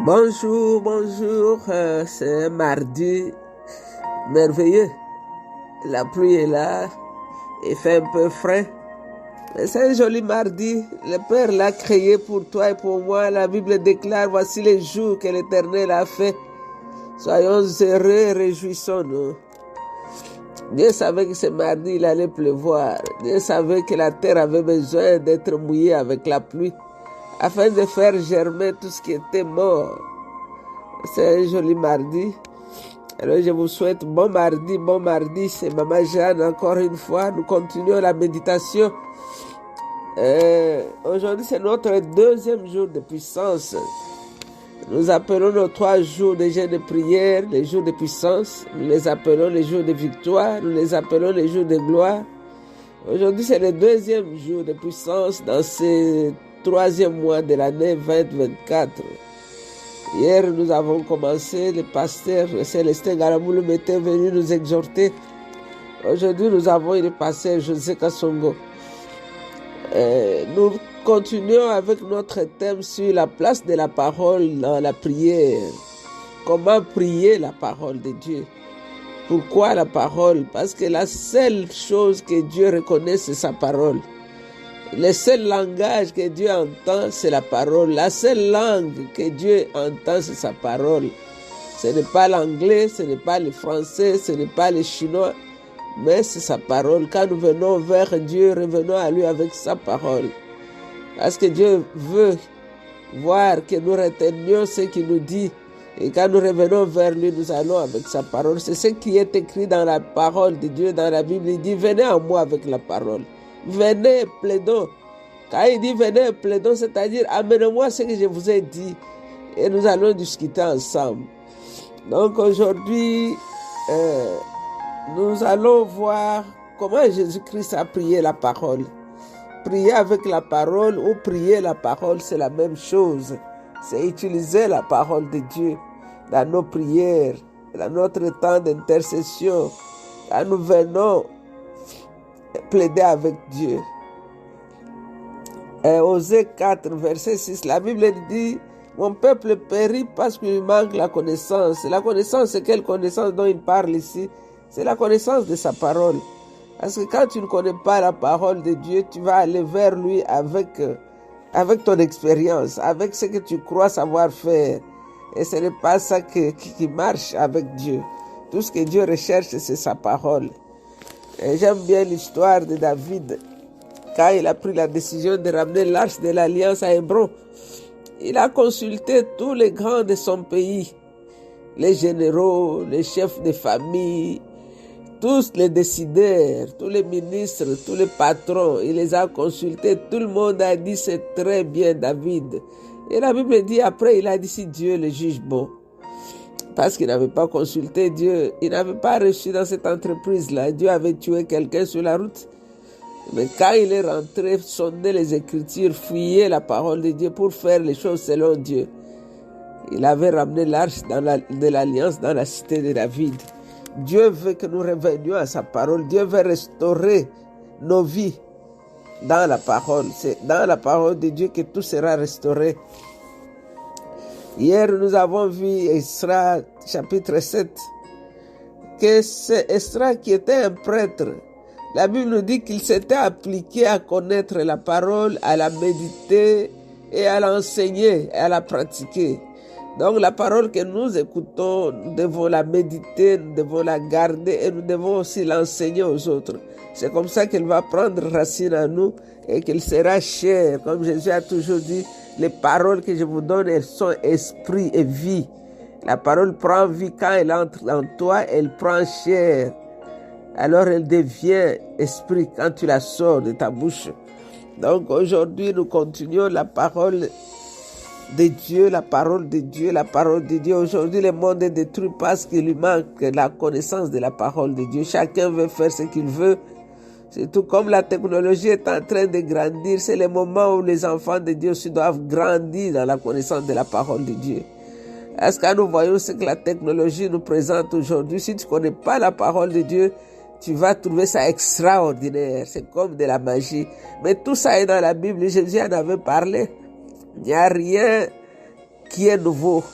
Bonjour, bonjour, c'est mardi merveilleux. La pluie est là, il fait un peu frais. Mais c'est un joli mardi. Le Père l'a créé pour toi et pour moi. La Bible déclare, voici les jours que l'Éternel a fait. Soyons heureux et réjouissons-nous. Dieu savait que ce mardi, il allait pleuvoir. Dieu savait que la terre avait besoin d'être mouillée avec la pluie afin de faire germer tout ce qui était mort. C'est un joli mardi. Alors je vous souhaite bon mardi. C'est Maman Jeanne encore une fois. Nous continuons la méditation. Aujourd'hui c'est notre deuxième jour de puissance. Nous appelons nos 3 jours de jeûne de prière les jours de puissance. Nous les appelons les jours de victoire. Nous les appelons les jours de gloire. Aujourd'hui c'est le deuxième jour de puissance dans ce 3e mois de l'année 2024. Hier, nous avons commencé, le pasteur Célestin Garamouloum était venu nous exhorter. Aujourd'hui, nous avons le pasteur José Kassongo. Nous continuons avec notre thème sur la place de la parole dans la prière. Comment prier la parole de Dieu? Pourquoi la parole? Parce que la seule chose que Dieu reconnaît, c'est sa parole. Le seul langage que Dieu entend, c'est la parole. La seule langue que Dieu entend, c'est sa parole. Ce n'est pas l'anglais, ce n'est pas le français, ce n'est pas le chinois, mais c'est sa parole. Quand nous venons vers Dieu, revenons à lui avec sa parole. Parce que Dieu veut voir que nous retenions ce qu'il nous dit. Et quand nous revenons vers lui, nous allons avec sa parole. C'est ce qui est écrit dans la parole de Dieu, dans la Bible. Il dit, venez à moi avec la parole. Venez, plaidons. Quand il dit venez, plaidons, c'est-à-dire amenez-moi ce que je vous ai dit et nous allons discuter ensemble. Donc aujourd'hui, nous allons voir comment Jésus-Christ a prié la parole. Prier avec la parole ou prier la parole, c'est la même chose. C'est utiliser la parole de Dieu dans nos prières, dans notre temps d'intercession, quand nous venons plaider avec Dieu. Osée 4, verset 6, la Bible dit, mon peuple périt parce qu'il manque la connaissance. La connaissance, c'est quelle connaissance dont il parle ici? C'est la connaissance de sa parole. Parce que quand tu ne connais pas la parole de Dieu, tu vas aller vers lui avec ton expérience, avec ce que tu crois savoir faire. Et ce n'est pas ça qui marche avec Dieu. Tout ce que Dieu recherche, c'est sa parole. Et j'aime bien l'histoire de David. Quand il a pris la décision de ramener l'arche de l'Alliance à Hébron, il a consulté tous les grands de son pays, les généraux, les chefs de famille, tous les décideurs, tous les ministres, tous les patrons. Il les a consultés. Tout le monde a dit c'est très bien David. Et la Bible dit après, il a dit si Dieu le juge bon. Parce qu'il n'avait pas consulté Dieu, il n'avait pas réussi dans cette entreprise-là. Dieu avait tué quelqu'un sur la route. Mais quand il est rentré, sonder les Écritures, fouiller la parole de Dieu pour faire les choses selon Dieu, il avait ramené l'arche de l'Alliance dans la cité de David. Dieu veut que nous revenions à sa parole. Dieu veut restaurer nos vies dans la parole. C'est dans la parole de Dieu que tout sera restauré. Hier, nous avons vu Esdras, chapitre 7, que c'est Esdras qui était un prêtre. La Bible nous dit qu'il s'était appliqué à connaître la parole, à la méditer et à l'enseigner et à la pratiquer. Donc la parole que nous écoutons, nous devons la méditer, nous devons la garder et nous devons aussi l'enseigner aux autres. C'est comme ça qu'elle va prendre racine en nous et qu'elle sera chère. Comme Jésus a toujours dit, les paroles que je vous donne, elles sont esprit et vie. La parole prend vie quand elle entre en toi, elle prend chair. Alors elle devient esprit quand tu la sors de ta bouche. Donc aujourd'hui, nous continuons la parole de Dieu, la parole de Dieu, la parole de Dieu. Aujourd'hui, le monde est détruit parce qu'il lui manque la connaissance de la parole de Dieu. Chacun veut faire ce qu'il veut. C'est tout comme la technologie est en train de grandir. C'est le moment où les enfants de Dieu aussi doivent grandir dans la connaissance de la parole de Dieu. Est-ce que nous voyons ce que la technologie nous présente aujourd'hui? Si tu ne connais pas la parole de Dieu, tu vas trouver ça extraordinaire. C'est comme de la magie. Mais tout ça est dans la Bible. Jésus en avait parlé. Il n'y a rien qui est nouveau.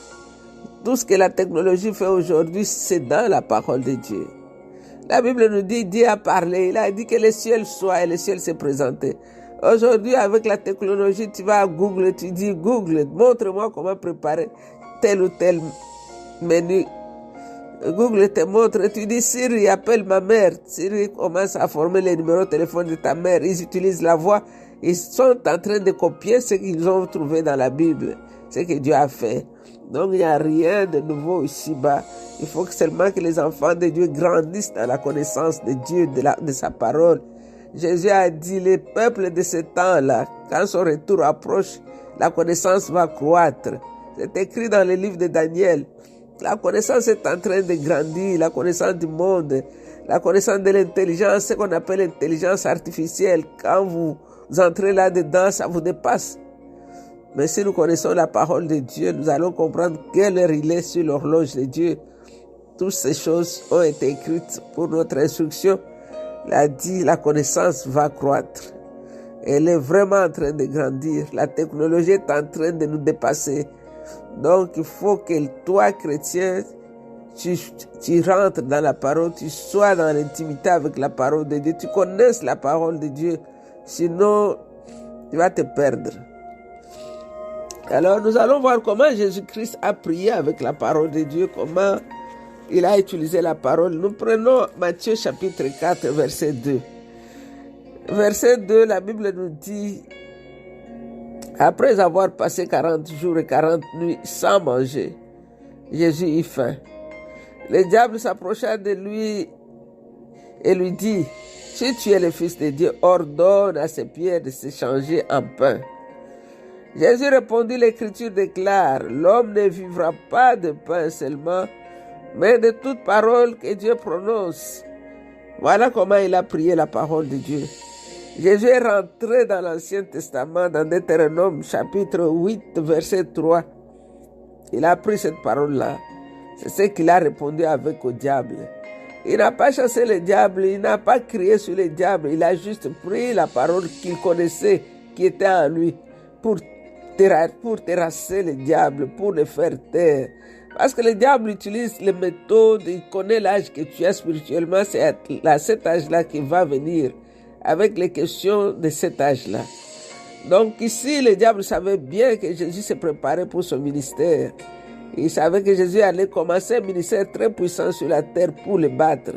Tout ce que la technologie fait aujourd'hui, c'est dans la parole de Dieu. La Bible nous dit, Dieu a parlé, il a dit que le ciel soit et le ciel s'est présenté. Aujourd'hui, avec la technologie, tu vas à Google, tu dis, Google, montre-moi comment préparer tel ou tel menu. Google te montre, tu dis, Siri, appelle ma mère. Siri commence à former les numéros de téléphone de ta mère. Ils utilisent la voix. Ils sont en train de copier ce qu'ils ont trouvé dans la Bible, ce que Dieu a fait. Donc, il n'y a rien de nouveau ici-bas. Il faut seulement que les enfants de Dieu grandissent dans la connaissance de Dieu, de sa parole. Jésus a dit, les peuples de ce temps-là, quand son retour approche, la connaissance va croître. C'est écrit dans le livre de Daniel. La connaissance est en train de grandir, la connaissance du monde, la connaissance de l'intelligence, ce qu'on appelle l'intelligence artificielle. Quand vous entrez là-dedans, ça vous dépasse. Mais si nous connaissons la parole de Dieu, nous allons comprendre quelle heure il est sur l'horloge de Dieu. Toutes ces choses ont été écrites pour notre instruction. Il a dit, la connaissance va croître. Elle est vraiment en train de grandir. La technologie est en train de nous dépasser. Donc, il faut que toi, chrétien, tu rentres dans la parole, tu sois dans l'intimité avec la parole de Dieu, tu connaisses la parole de Dieu. Sinon, tu vas te perdre. Alors, nous allons voir comment Jésus-Christ a prié avec la parole de Dieu, comment il a utilisé la parole. Nous prenons Matthieu chapitre 4, verset 2. Verset 2, la Bible nous dit, après avoir passé 40 jours et 40 nuits sans manger, Jésus eut faim. Le diable s'approcha de lui et lui dit, si tu es le Fils de Dieu, ordonne à ces pierres de se changer en pain. Jésus répondit, l'Écriture déclare, l'homme ne vivra pas de pain seulement, mais de toute parole que Dieu prononce. Voilà comment il a prié la parole de Dieu. Jésus est rentré dans l'Ancien Testament, dans Deutéronome, chapitre 8, verset 3. Il a pris cette parole-là. C'est ce qu'il a répondu avec au diable. Il n'a pas chassé le diable, il n'a pas crié sur le diable, il a juste pris la parole qu'il connaissait, qui était en lui, pour terrasser le diable, pour le faire taire. Parce que le diable utilise les méthodes, il connaît l'âge que tu as spirituellement, c'est à cet âge-là qu'il va venir avec les questions de cet âge-là. Donc ici, le diable savait bien que Jésus se préparait pour son ministère. Il savait que Jésus allait commencer un ministère très puissant sur la terre pour le battre.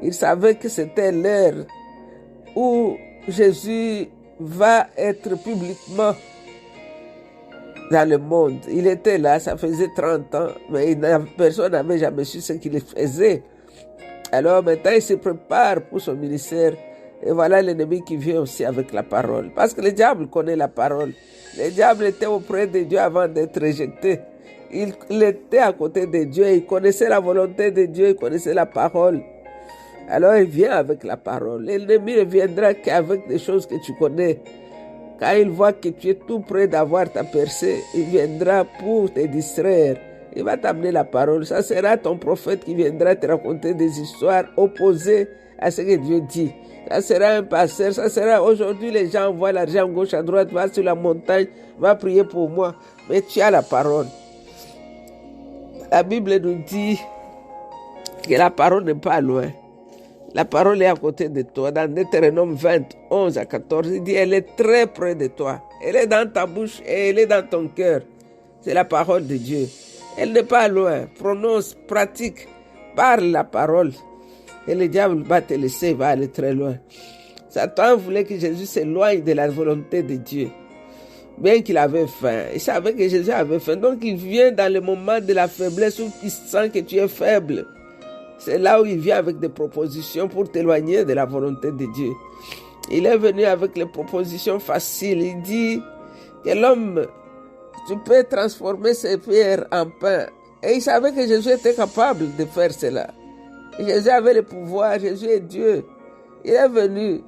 Il savait que c'était l'heure où Jésus va être publiquement dans le monde. Il était là, ça faisait 30 ans, mais personne n'avait jamais su ce qu'il faisait. Alors maintenant, il se prépare pour son ministère. Et voilà l'ennemi qui vient aussi avec la parole. Parce que le diable connaît la parole. Le diable était auprès de Dieu avant d'être rejeté. Il était à côté de Dieu. Il connaissait la volonté de Dieu. Il connaissait la parole. Alors il vient avec la parole. L'ennemi ne viendra qu'avec des choses que tu connais. Quand il voit que tu es tout près d'avoir ta percée, il viendra pour te distraire. Il va t'amener la parole. Ça sera ton prophète qui viendra te raconter des histoires opposées à ce que Dieu dit. Ça sera un pasteur, ça sera aujourd'hui les gens envoient l'argent gauche à droite, va sur la montagne, va prier pour moi. Mais tu as la parole. La Bible nous dit que la parole n'est pas loin. La parole est à côté de toi. Dans Deutéronome 20, 11 à 14, il dit elle est très près de toi. Elle est dans ta bouche et elle est dans ton cœur. C'est la parole de Dieu. Elle n'est pas loin. Prononce, pratique, parle la parole. Et le diable va te laisser, va aller très loin. Satan voulait que Jésus s'éloigne de la volonté de Dieu. Bien qu'il avait faim. Il savait que Jésus avait faim. Donc il vient dans le moment de la faiblesse où il sent que tu es faible. C'est là où il vient avec des propositions pour t'éloigner de la volonté de Dieu. Il est venu avec les propositions faciles. Il dit que l'homme, tu peux transformer ses pierres en pain. Et il savait que Jésus était capable de faire cela. Jésus avait le pouvoir, Jésus est Dieu. Il est venu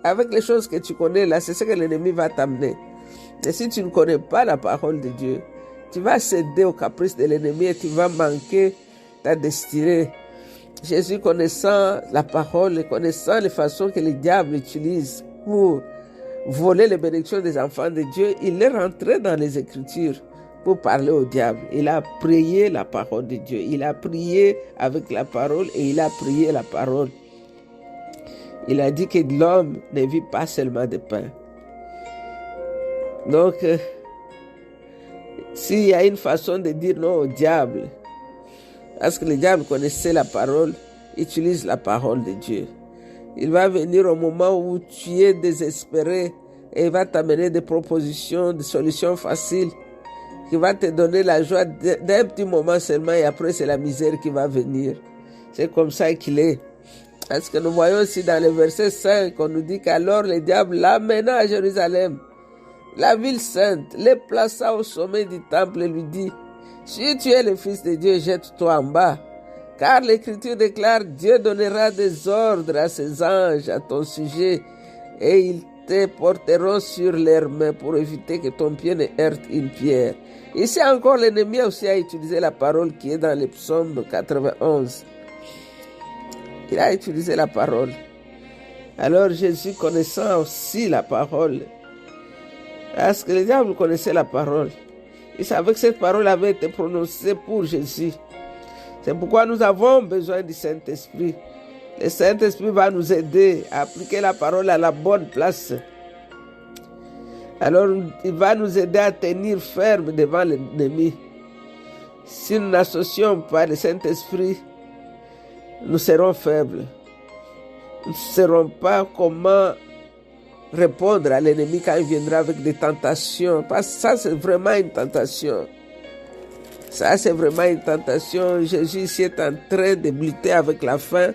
avec les choses que tu connais là, c'est ce que l'ennemi va t'amener. Et si tu ne connais pas la parole de Dieu, tu vas céder aux caprices de l'ennemi et tu vas manquer ta destinée. Jésus, connaissant la parole et connaissant les façons que le diable utilise pour voler les bénédictions des enfants de Dieu, il est rentré dans les Écritures pour parler au diable. Il a prié la parole de Dieu. Il a prié avec la parole et il a prié la parole. Il a dit que l'homme ne vit pas seulement de pain. Donc, s'il y a une façon de dire non au diable, parce que le diable connaissait la parole, utilise la parole de Dieu. Il va venir au moment où tu es désespéré et il va t'amener des propositions, des solutions faciles qui va te donner la joie d'un petit moment seulement et après c'est la misère qui va venir. C'est comme ça qu'il est. Parce que nous voyons aussi dans le verset 5, on nous dit qu'alors le diable l'amena à Jérusalem, la ville sainte, les plaça au sommet du temple et lui dit, si tu es le Fils de Dieu, jette-toi en bas. Car l'Écriture déclare, Dieu donnera des ordres à ses anges à ton sujet et ils te porteront sur leurs mains pour éviter que ton pied ne heurte une pierre. Ici encore, l'ennemi aussi a utilisé la parole qui est dans le psaume 91. Il a utilisé la parole. Alors Jésus connaissant aussi la parole, parce que le diable connaissait la parole, il savait que cette parole avait été prononcée pour Jésus. C'est pourquoi nous avons besoin du Saint-Esprit. Le Saint-Esprit va nous aider à appliquer la parole à la bonne place. Alors, il va nous aider à tenir ferme devant l'ennemi. Si nous n'associons pas le Saint-Esprit, nous serons faibles. Nous ne saurons pas comment répondre à l'ennemi quand il viendra avec des tentations. Parce que ça, c'est vraiment une tentation. Ça, c'est vraiment une tentation. Jésus ici est en train de lutter avec la faim.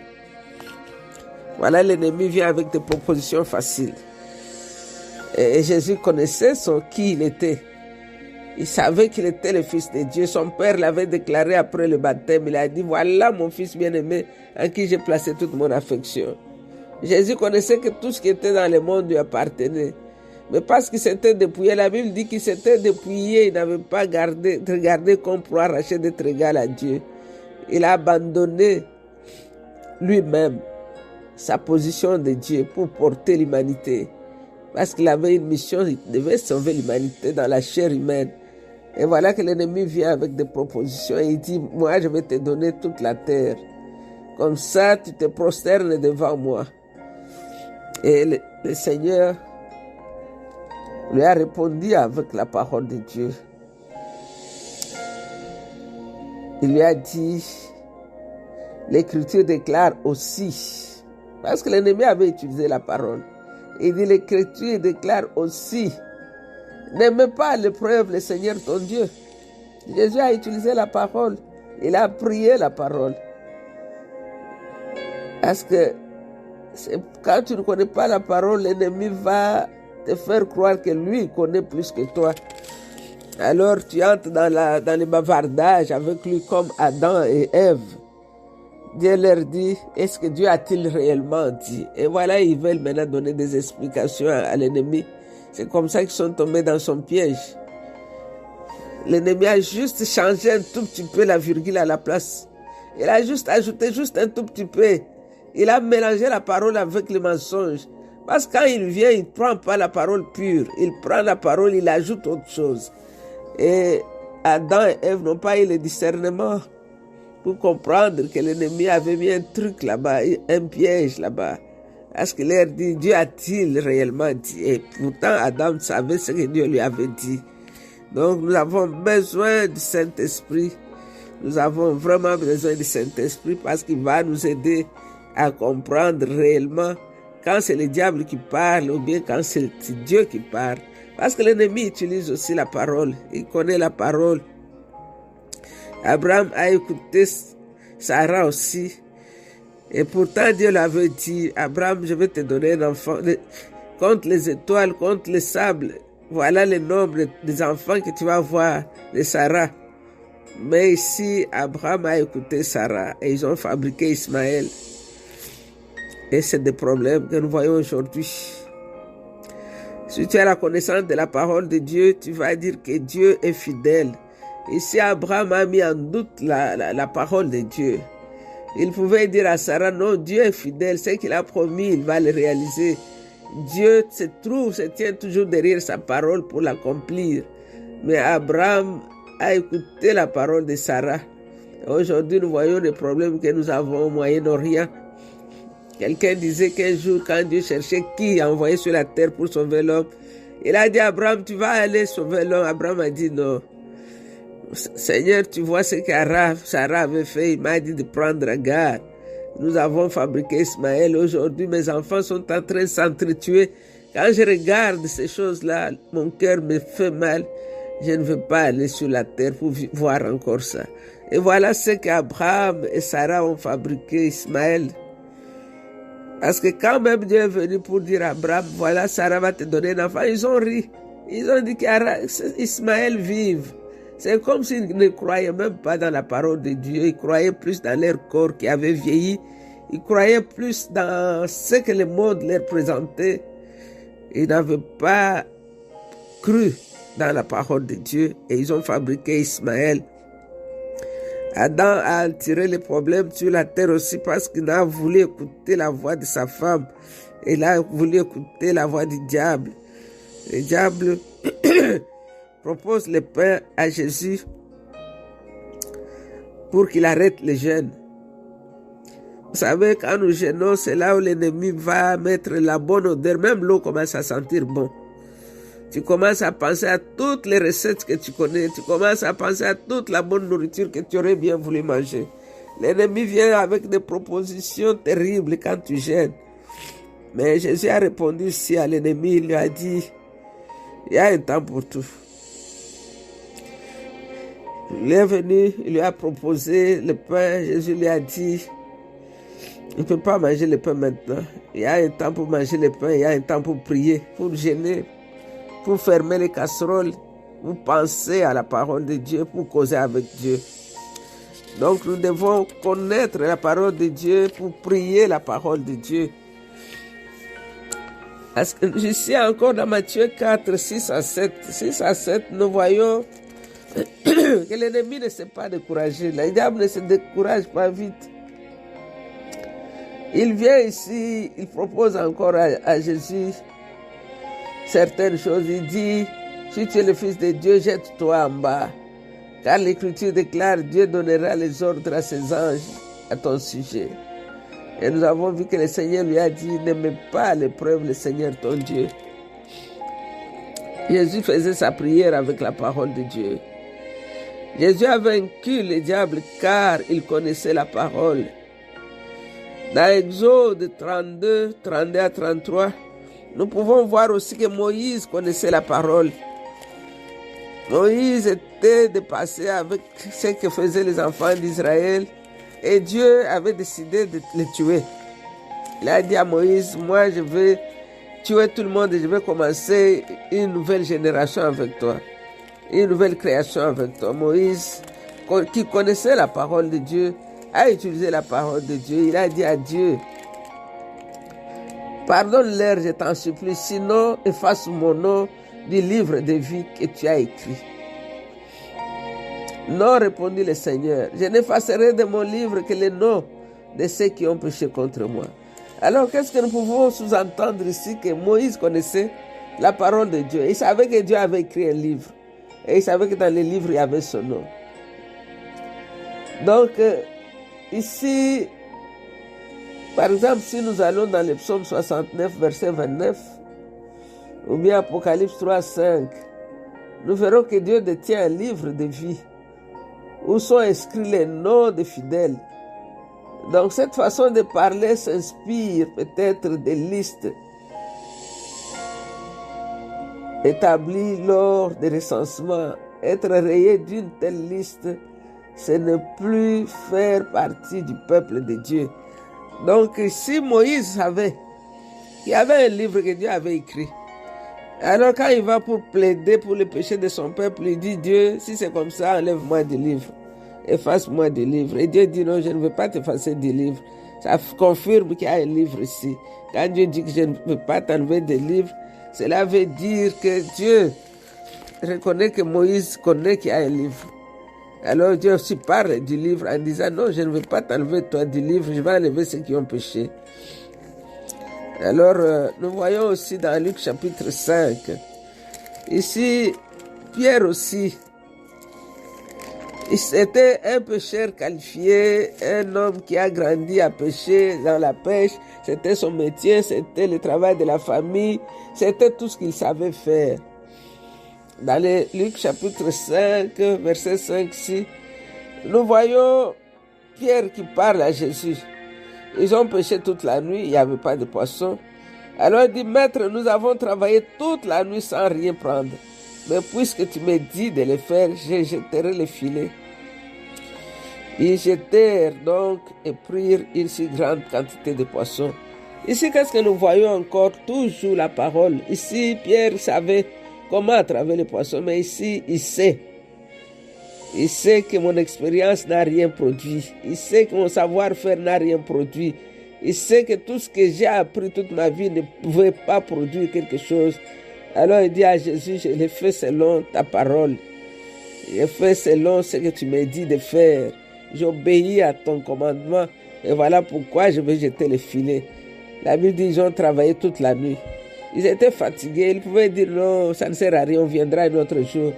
Voilà, l'ennemi vient avec des propositions faciles. Et Jésus connaissait qui il était. Il savait qu'il était le Fils de Dieu. Son Père l'avait déclaré après le baptême. Il a dit, voilà mon Fils bien-aimé en qui j'ai placé toute mon affection. Jésus connaissait que tout ce qui était dans le monde lui appartenait. Mais parce qu'il s'était dépouillé, la Bible dit qu'il s'était dépouillé, il n'avait pas regardé comme pour arracher d'être égal à Dieu. Il a abandonné lui-même sa position de Dieu pour porter l'humanité. Parce qu'il avait une mission, il devait sauver l'humanité dans la chair humaine. Et voilà que l'ennemi vient avec des propositions et il dit, moi je vais te donner toute la terre. Comme ça, tu te prosternes devant moi. Et le Seigneur lui a répondu avec la parole de Dieu. Il lui a dit, l'Écriture déclare aussi, parce que l'ennemi avait utilisé la parole. Il dit, l'Écriture déclare aussi, n'aime pas l'épreuve, le Seigneur ton Dieu. Jésus a utilisé la parole. Il a prié la parole. Parce que quand tu ne connais pas la parole, l'ennemi va te faire croire que lui connaît plus que toi. Alors tu entres dans le bavardage avec lui comme Adam et Ève. Dieu leur dit, est-ce que Dieu a-t-il réellement dit? Et voilà, ils veulent maintenant donner des explications à l'ennemi. C'est comme ça qu'ils sont tombés dans son piège. L'ennemi a juste changé un tout petit peu la virgule à la place. Il a juste ajouté juste un tout petit peu. Il a mélangé la parole avec le mensonge. Parce que quand il vient, il ne prend pas la parole pure. Il prend la parole, il ajoute autre chose. Et Adam et Ève n'ont pas eu le discernement pour comprendre que l'ennemi avait mis un truc là-bas, un piège là-bas. Parce qu'il leur dit, Dieu a-t-il réellement dit? Et pourtant, Adam savait ce que Dieu lui avait dit. Donc, nous avons besoin du Saint-Esprit. Nous avons vraiment besoin du Saint-Esprit parce qu'il va nous aider à comprendre réellement quand c'est le diable qui parle ou bien quand c'est Dieu qui parle. Parce que l'ennemi utilise aussi la parole. Il connaît la parole. Abraham a écouté Sarah aussi. Et pourtant Dieu l'avait dit, Abraham, je vais te donner un enfant. Contre les étoiles, contre les sables. Voilà le nombre des enfants que tu vas voir de Sarah. Mais ici, Abraham a écouté Sarah et ils ont fabriqué Ismaël. Et c'est des problèmes que nous voyons aujourd'hui. Si tu as la connaissance de la parole de Dieu, tu vas dire que Dieu est fidèle. Ici, Abraham a mis en doute la parole de Dieu. Il pouvait dire à Sarah, non, Dieu est fidèle, ce qu'il a promis, il va le réaliser. Dieu se tient toujours derrière sa parole pour l'accomplir. Mais Abraham a écouté la parole de Sarah. Aujourd'hui, nous voyons les problèmes que nous avons au Moyen-Orient. Quelqu'un disait qu'un jour, quand Dieu cherchait qui envoyer sur la terre pour sauver l'homme, il a dit à Abraham, tu vas aller sauver l'homme. Abraham a dit non. Seigneur, tu vois ce que Sarah avait fait. Il m'a dit de prendre garde. Nous avons fabriqué Ismaël. Aujourd'hui, mes enfants sont en train de s'entretuer. Quand je regarde ces choses-là, mon cœur me fait mal. Je ne veux pas aller sur la terre pour voir encore ça. Et voilà ce qu'Abraham et Sarah ont fabriqué Ismaël. Parce que quand même Dieu est venu pour dire à Abraham, voilà, Sarah va te donner un enfant, ils ont ri. Ils ont dit qu'Ismaël vive. C'est comme s'ils ne croyaient même pas dans la parole de Dieu. Ils croyaient plus dans leur corps qui avait vieilli. Ils croyaient plus dans ce que le monde leur présentait. Ils n'avaient pas cru dans la parole de Dieu et ils ont fabriqué Ismaël. Adam a tiré les problèmes sur la terre aussi parce qu'il a voulu écouter la voix de sa femme. Il a voulu écouter la voix du diable. Le diable propose le pain à Jésus pour qu'il arrête le jeûne. Vous savez, quand nous jeûnons, c'est là où l'ennemi va mettre la bonne odeur. Même l'eau commence à sentir bon. Tu commences à penser à toutes les recettes que tu connais. Tu commences à penser à toute la bonne nourriture que tu aurais bien voulu manger. L'ennemi vient avec des propositions terribles quand tu jeûnes. Mais Jésus a répondu ici à l'ennemi. Il lui a dit, il y a un temps pour tout. Il est venu, il lui a proposé le pain. Jésus lui a dit, il ne peut pas manger le pain maintenant. Il y a un temps pour manger le pain. Il y a un temps pour prier, pour jeûner, pour fermer les casseroles, pour penser à la parole de Dieu, pour causer avec Dieu. Donc nous devons connaître la parole de Dieu pour prier la parole de Dieu. Parce que ici encore dans Matthieu 4, 6 à 7, nous voyons que l'ennemi ne s'est pas découragé. Le diable ne se décourage pas vite. Il vient ici, il propose encore à Jésus certaines choses. Il dit, si tu es le Fils de Dieu, jette-toi en bas. Car l'Écriture déclare, Dieu donnera les ordres à ses anges à ton sujet. Et nous avons vu que le Seigneur lui a dit, ne mets pas à l'épreuve le Seigneur ton Dieu. Jésus faisait sa prière avec la parole de Dieu. Jésus a vaincu le diable car il connaissait la parole. Dans Exode 32 à 33, nous pouvons voir aussi que Moïse connaissait la parole. Moïse était dépassé avec ce que faisaient les enfants d'Israël et Dieu avait décidé de les tuer. Il a dit à Moïse, moi je vais tuer tout le monde et je vais commencer une nouvelle génération avec toi, une nouvelle création avec toi. Moïse, qui connaissait la parole de Dieu, a utilisé la parole de Dieu. Il a dit à Dieu, pardonne-leur, je t'en supplie, sinon efface mon nom du livre de vie que tu as écrit. Non, répondit le Seigneur, je n'effacerai de mon livre que les noms de ceux qui ont péché contre moi. Alors, qu'est-ce que nous pouvons sous-entendre ici? Que Moïse connaissait la parole de Dieu. Il savait que Dieu avait écrit un livre. Et il savait que dans le livre, il y avait son nom. Donc, ici, par exemple, si nous allons dans le psaume 69, verset 29, ou bien Apocalypse 3, 5, nous verrons que Dieu détient un livre de vie où sont inscrits les noms des fidèles. Donc cette façon de parler s'inspire peut-être des listes établies lors des recensements. Être rayé d'une telle liste, ce n'est plus faire partie du peuple de Dieu. Donc si Moïse savait qu'il y avait un livre que Dieu avait écrit, alors quand il va pour plaider pour le péché de son peuple, il dit, Dieu, si c'est comme ça, enlève-moi du livre, efface-moi du livre. Et Dieu dit, non, je ne veux pas t'effacer du livre. Ça confirme qu'il y a un livre ici. Quand Dieu dit que je ne veux pas t'enlever des livres, cela veut dire que Dieu reconnaît que Moïse connaît qu'il y a un livre. Alors Dieu aussi parle du livre en disant, non, je ne veux pas t'enlever toi du livre, je vais enlever ceux qui ont péché. Alors, nous voyons aussi dans Luc chapitre 5, ici, Pierre aussi C'était un pêcheur qualifié, un homme qui a grandi à pêcher dans la pêche. C'était son métier, c'était le travail de la famille, c'était tout ce qu'il savait faire. Dans le Luc chapitre 5, verset 5-6, nous voyons Pierre qui parle à Jésus. Ils ont pêché toute la nuit, il n'y avait pas de poisson. Alors il dit, Maître, nous avons travaillé toute la nuit sans rien prendre. Mais puisque tu me dis de le faire, je jetterai le filet. Ils jetèrent donc et prirent une si grande quantité de poissons. Ici, qu'est-ce que nous voyons encore? Toujours la parole. Ici, Pierre savait comment attraper les poissons, mais ici, il sait. Il sait que mon expérience n'a rien produit. Il sait que mon savoir-faire n'a rien produit. Il sait que tout ce que j'ai appris toute ma vie ne pouvait pas produire quelque chose. Alors il dit à Jésus, je l'ai fait selon ta parole. J'ai fait selon ce que tu m'as dit de faire. J'obéis à ton commandement. Et voilà pourquoi je vais jeter le filet. La Bible dit, ils ont travaillé toute la nuit. Ils étaient fatigués. Ils pouvaient dire, non, ça ne sert à rien, on viendra un autre jour.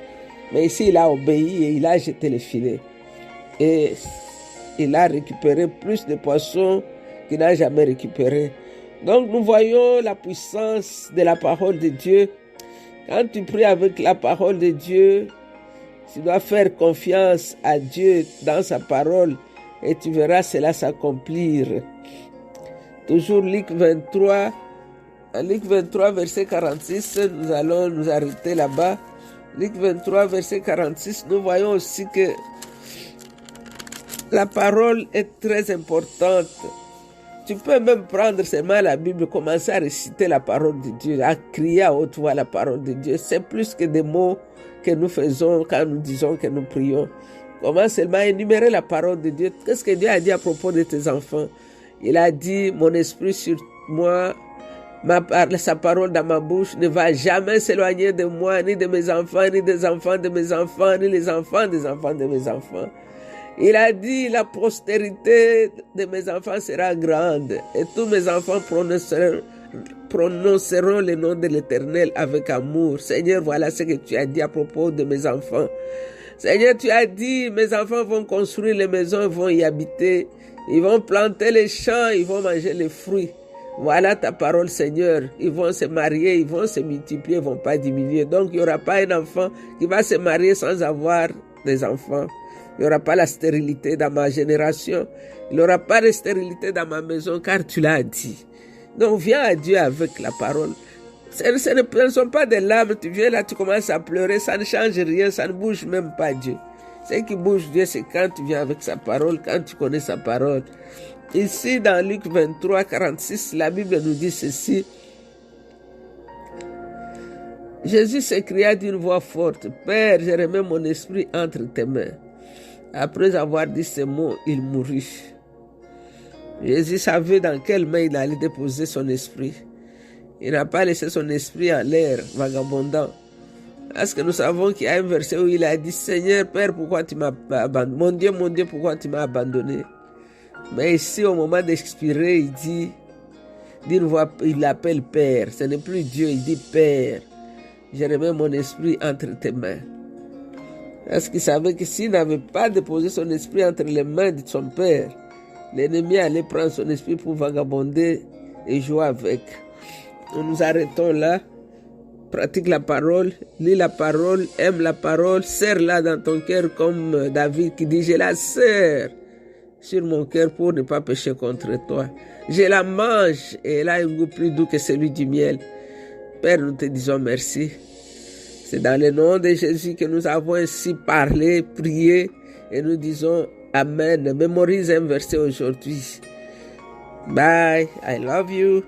Mais ici, il a obéi et il a jeté le filet. Et il a récupéré plus de poissons qu'il n'a jamais récupéré. Donc, nous voyons la puissance de la parole de Dieu. Quand tu pries avec la parole de Dieu, tu dois faire confiance à Dieu dans sa parole et tu verras cela s'accomplir. Toujours Luc 23, Luc 23, verset 46, nous allons nous arrêter là-bas. Luc 23, verset 46, nous voyons aussi que la parole est très importante. Tu peux même prendre seulement la Bible, commencer à réciter la parole de Dieu, à crier à haute voix la parole de Dieu. C'est plus que des mots que nous faisons quand nous disons que nous prions. Commence seulement à énumérer la parole de Dieu. Qu'est-ce que Dieu a dit à propos de tes enfants? Il a dit, mon esprit sur moi, sa parole dans ma bouche ne va jamais s'éloigner de moi, ni de mes enfants, ni des enfants de mes enfants, ni les enfants des enfants de mes enfants. Il a dit, la postérité de mes enfants sera grande et tous mes enfants prononceront le nom de l'Éternel avec amour. Seigneur, voilà ce que tu as dit à propos de mes enfants. Seigneur, tu as dit, mes enfants vont construire les maisons, ils vont y habiter, ils vont planter les champs, ils vont manger les fruits. Voilà ta parole, Seigneur. Ils vont se marier, ils vont se multiplier, ils ne vont pas diminuer. Donc, il n'y aura pas un enfant qui va se marier sans avoir des enfants. Il n'y aura pas la stérilité dans ma génération. Il n'y aura pas de stérilité dans ma maison, car tu l'as dit. Donc, viens à Dieu avec la parole. Ce ne sont pas des larmes. Tu viens là, tu commences à pleurer. Ça ne change rien, ça ne bouge même pas Dieu. Ce qui bouge Dieu, c'est quand tu viens avec sa parole, quand tu connais sa parole. Ici, dans Luc 23, 46, la Bible nous dit ceci. Jésus s'écria d'une voix forte, « Père, je remets mon esprit entre tes mains. » Après avoir dit ces mots, il mourut. Jésus savait dans quelle main il allait déposer son esprit. Il n'a pas laissé son esprit en l'air, vagabondant. Parce que nous savons qu'il y a un verset où il a dit, « Seigneur, Père, pourquoi tu m'as abandonné? Mon Dieu, pourquoi tu m'as abandonné? » Mais ici, au moment d'expirer, il dit, d'une voix, il l'appelle Père. Ce n'est plus Dieu, il dit Père. Je remets mon esprit entre tes mains. Parce qu'il savait que s'il n'avait pas déposé son esprit entre les mains de son Père, l'ennemi allait prendre son esprit pour vagabonder et jouer avec. Nous nous arrêtons là. Pratique la parole, lis la parole, aime la parole, serre-la dans ton cœur comme David qui dit, je la serre sur mon cœur pour ne pas pécher contre toi. Je la mange et elle a un goût plus doux que celui du miel. Père, nous te disons merci. C'est dans le nom de Jésus que nous avons ainsi parlé, prié et nous disons Amen. Mémorise un verset aujourd'hui. Bye. I love you.